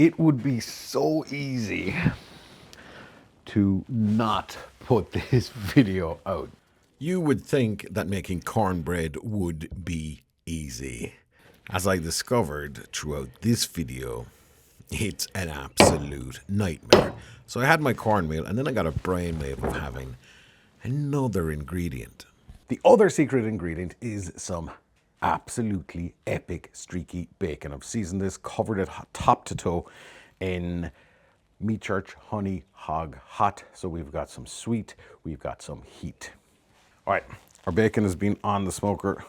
It would be so easy to not put this video out. You would think that making cornbread would be easy. As I discovered throughout this video, it's an absolute nightmare. So I had my cornmeal and then I got a brainwave of having another ingredient. The other secret ingredient is some absolutely epic streaky bacon. I've seasoned this, covered it top to toe in Meat Church Honey Hog Hot. So we've got some sweet, we've got some heat. All right, our bacon has been on the smoker.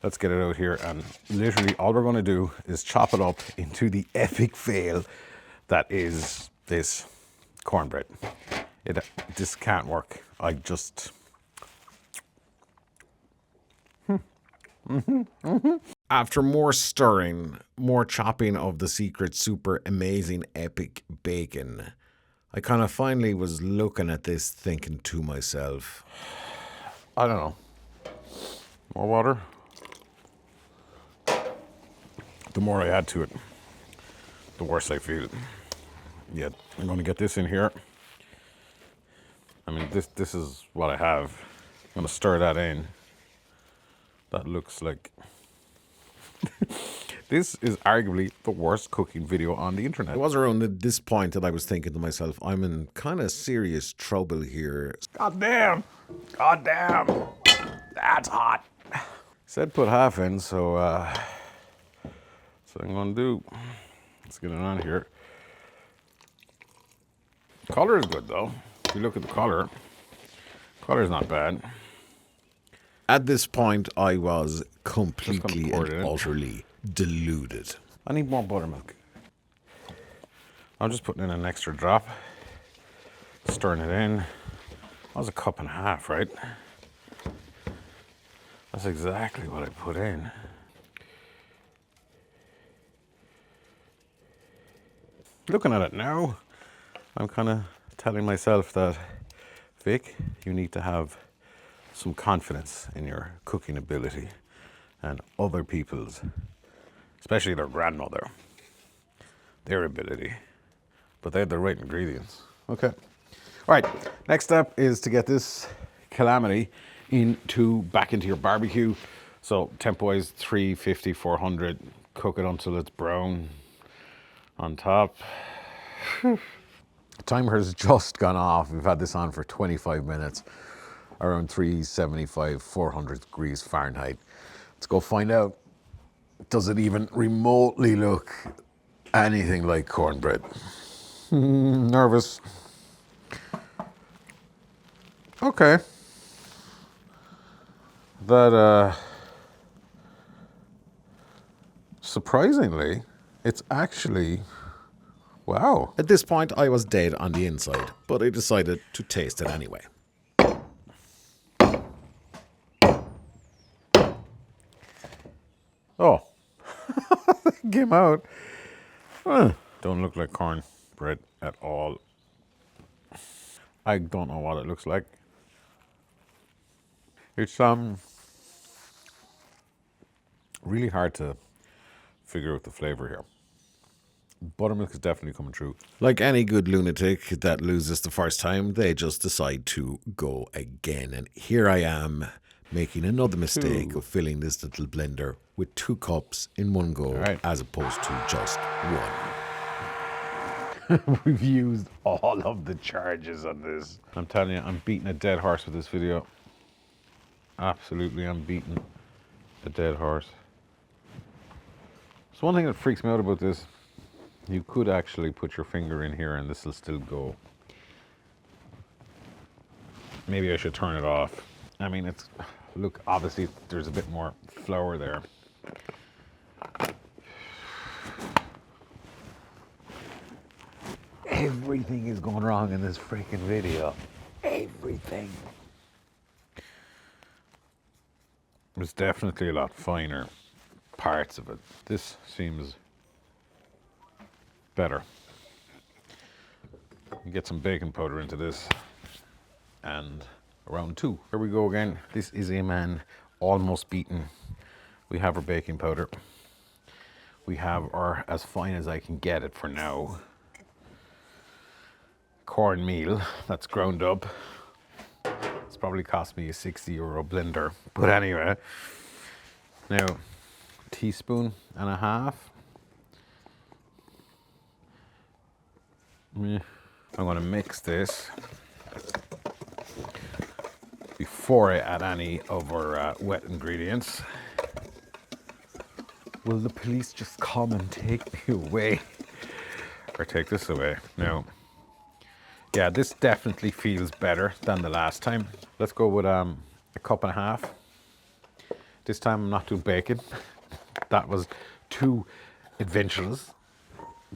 Let's get it out here, and literally all we're gonna do is chop it up into the epic fail that is this cornbread. This can't work. After more stirring, more chopping of the secret super amazing epic bacon, I kind of finally was looking at this thinking to myself, I don't know. More water. The more I add to it, the worse I feel. Yeah, I'm gonna get this in here. I mean, this is what I have. I'm gonna stir that in. That looks like... This is arguably the worst cooking video on the internet. it was around at this point that I was thinking to myself, I'm in kind of serious trouble here. God damn! God damn! That's hot. Said put half in, so that's what I'm gonna do. Let's get it on here. Color is good though. If you look at the color is not bad. At this point, I was completely pour it and in. utterly deluded. I need more buttermilk. I'm just putting in an extra drop, stirring it in. That was a cup and a half, right? That's exactly what I put in. Looking at it now, I'm kind of telling myself that, Vic, you need to have some confidence in your cooking ability and other people's, especially their grandmother, their ability. But they had the right ingredients. Okay. All right, next step is to get this calamity back into your barbecue. So tempo is 350, 400. Cook it until it's brown on top. The timer has just gone off. We've had this on for 25 minutes, around 375, 400 degrees Fahrenheit. Let's go find out. Does it even remotely look anything like cornbread? Nervous. Okay. That, surprisingly, it's actually, wow. At this point, I was dead on the inside, but I decided to taste it anyway. Oh, it came out. Don't look like cornbread at all. I don't know what it looks like. It's really hard to figure out the flavor here. Buttermilk is definitely coming through. Like any good lunatic that loses the first time, they just decide to go again. And here I am making another mistake of filling this little blender with 2 cups in one go, as opposed to just 1. We've used all of the charges on this. I'm telling you, I'm beating a dead horse with this video. Absolutely, I'm beating a dead horse. So one thing that freaks me out about this, you could actually put your finger in here and this will still go. Maybe I should turn it off. I mean, look, obviously there's a bit more flour there. Everything is going wrong in this freaking video. Everything. There's definitely a lot finer parts of it. This seems better. Get some baking powder into this. And round 2. Here we go again. This is a man almost beaten. We have our baking powder. we have our, as fine as I can get it for now, cornmeal that's ground up. It's probably cost me a €60 blender. But anyway, now, teaspoon and a half. I'm going to mix this before I add any of our wet ingredients. Will the police just come and take me away? Or take this away? No. Yeah, this definitely feels better than the last time. Let's go with a cup and a half. This time I'm not doing bacon. That was too adventurous.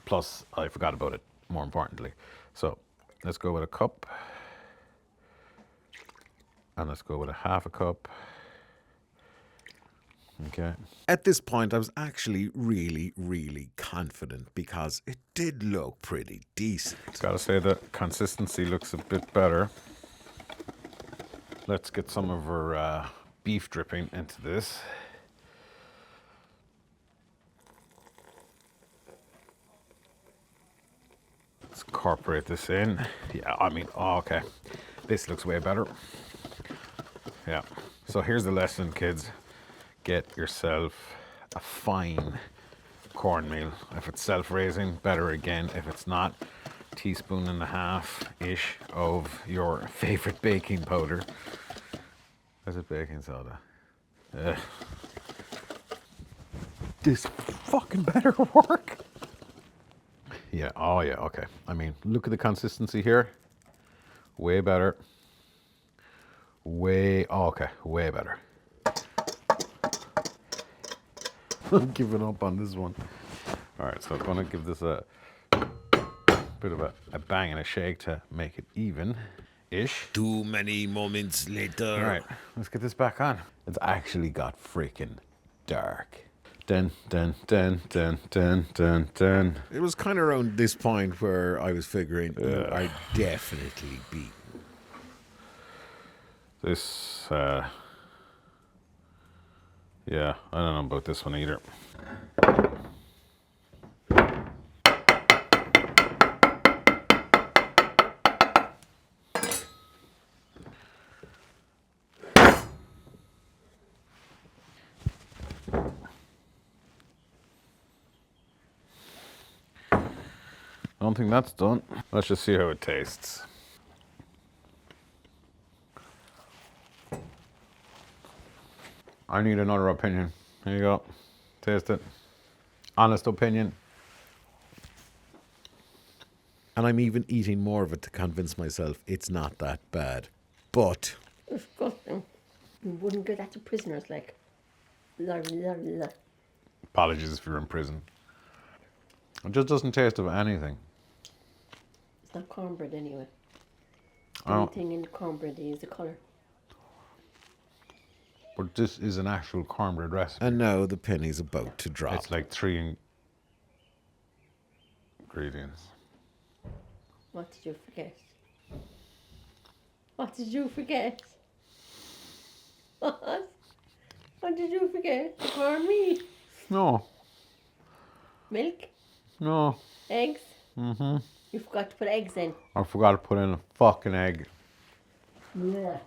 Plus, I forgot about it, more importantly. So let's go with a cup. And let's go with a half a cup. Okay. At this point, I was actually really confident because it did look pretty decent. Gotta say the consistency looks a bit better. Let's get some of our beef dripping into this. Let's incorporate this in. Yeah, I mean, oh, okay. This looks way better. Yeah. So here's the lesson, kids. Get yourself a fine cornmeal. If it's self-raising, better again. If it's not, teaspoon and a half-ish of your favorite baking powder. Is it baking soda? This fucking better work. Yeah, oh yeah, okay. I mean, look at the consistency here. Way better. Way, oh, okay, way better. I'm giving up on this one. All right, so I'm gonna give this a bit of a bang and a shake to make it even-ish. Too many moments later. All right, let's get this back on. It's actually got freaking dark. Dun, dun, dun, dun, dun, dun, dun. It was kind of around this point where I was figuring you are definitely beaten. This, yeah, I don't know about this one either. I don't think that's done. Let's just see how it tastes. I need another opinion. Here you go. Taste it. Honest opinion. And I'm even eating more of it to convince myself it's not that bad. But Disgusting. You wouldn't give that to prisoners, like. La, la, la. Apologies if you're in prison. It just doesn't taste of anything. It's not cornbread anyway. The Oh. only thing in the cornbread is the colour. But this is an actual cornbread recipe. and now the penny's about to drop. It's like 3 ingredients. What did you forget? What did you forget? What? What did you forget? Cornmeal, No, milk, no. eggs. You forgot to put eggs in. I forgot to put in a fucking egg. Yeah.